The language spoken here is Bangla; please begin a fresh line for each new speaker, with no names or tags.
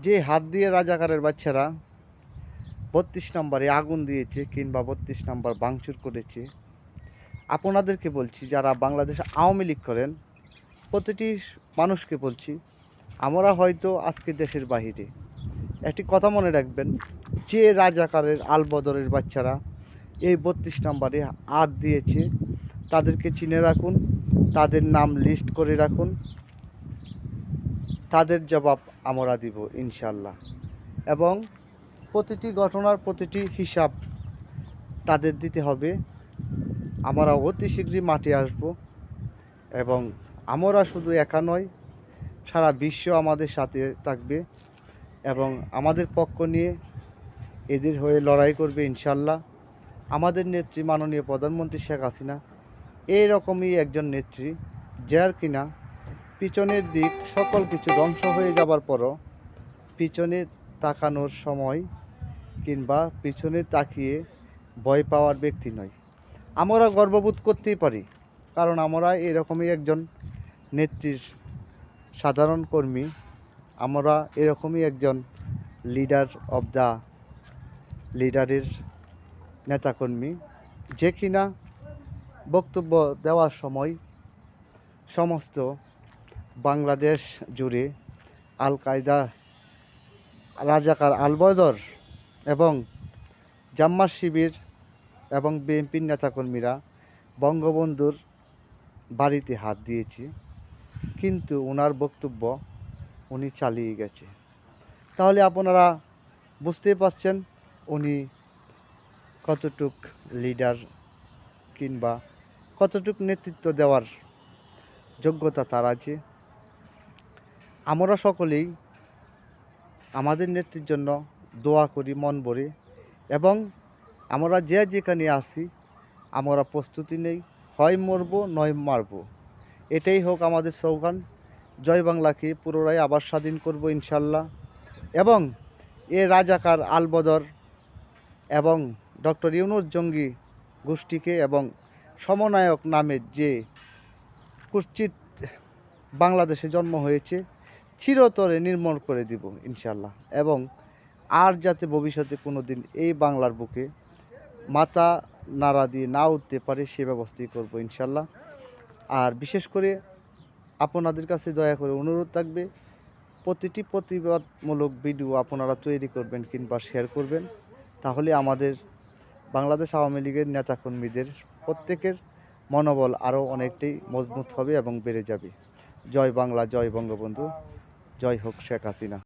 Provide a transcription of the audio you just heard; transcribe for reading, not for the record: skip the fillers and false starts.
যে হাত দিয়ে রাজাকারের বাচ্চারা ৩২ নম্বরে আগুন দিয়েছে কিংবা ৩২ নম্বর ভাঙচুর করেছে, আপনাদেরকে বলছি যারা বাংলাদেশে আওয়ামী লীগ করেন, প্রতিটি মানুষকে বলছি, আমরা হয়তো আজকে দেশের বাহিরে, একটি কথা মনে রাখবেন, যে রাজাকারের আলবদরের বাচ্চারা এই ৩২ নম্বরে হাত দিয়েছে তাদেরকে চিনে রাখুন, তাদের নাম লিস্ট করে রাখুন, তাদের জবাব আমরা দিব ইনশাল্লাহ। এবং প্রতিটি ঘটনার প্রতিটি হিসাব তাদের দিতে হবে। আমরা অতি শীঘ্রই মাঠে আসব এবং আমরা শুধু একা নয়, সারা বিশ্ব আমাদের সাথে থাকবে এবং আমাদের পক্ষ নিয়ে এদের হয়ে লড়াই করবে ইনশাল্লাহ। আমাদের নেত্রী মাননীয় প্রধানমন্ত্রী শেখ হাসিনা এইরকমই একজন নেত্রী, যার কিনা পিছনের দিক সকল কিছু ধ্বংস হয়ে যাবার পরও পিছনে তাকানোর সময় কিংবা পিছনে তাকিয়ে ভয় পাওয়ার ব্যক্তি নয়। আমরা গর্ববোধ করতেই পারি, কারণ আমরা এরকমই একজন নেত্রীর সাধারণ কর্মী, আমরা এরকমই একজন লিডার অব দ্য লিডারের নেতাকর্মী, যে কিনা বক্তব্য দেওয়ার সময় সমস্ত বাংলাদেশ জুড়ে আল কায়দা, রাজাকার আলবদর এবং জাম্মার শিবির এবং বিএনপির নেতাকর্মীরা বঙ্গবন্ধুর বাড়িতে হাত দিয়েছে, কিন্তু ওনার বক্তব্য উনি চালিয়ে গেছে। তাহলে আপনারা বুঝতেই পারছেন উনি কতটুক লিডার কিংবা কতটুক নেতৃত্ব দেওয়ার যোগ্যতা তার আছে। আমরা সকলেই আমাদের নেত্রীর জন্য দোয়া করি মন ভরে, এবং আমরা যে যেখানে আছি আমরা প্রস্তুতি নেই, হয় মরব নয় মারব। এটাই হোক আমাদের স্লোগান। জয় বাংলাকে পুনরায় আবার স্বাধীন করব ইনশাল্লাহ। এবং এ রাজাকার আলবদর এবং ডক্টর ইউনূস জঙ্গি গোষ্ঠীকে এবং সমন্বয়ক নামের যে কুৎসিত বাংলাদেশে জন্ম হয়েছে চিরতরে নির্মূল করে দিব ইনশাল্লাহ। এবং আর যাতে ভবিষ্যতে কোনো দিন এই বাংলার বুকে মাথা নাড়া দিয়ে না উঠতে পারে সে ব্যবস্থাই করব ইনশাল্লাহ। আর বিশেষ করে আপনাদের কাছে দয়া করে অনুরোধ থাকবে, প্রতিটি প্রতিবাদমূলক ভিডিও আপনারা তৈরি করবেন কিংবা শেয়ার করবেন, তাহলে আমাদের বাংলাদেশ আওয়ামী লীগের নেতাকর্মীদের প্রত্যেকের মনোবল আরও অনেকটাই মজবুত হবে এবং বেড়ে যাবে। জয় বাংলা, জয় বঙ্গবন্ধু, জয় হোক শেখ হাসিনা।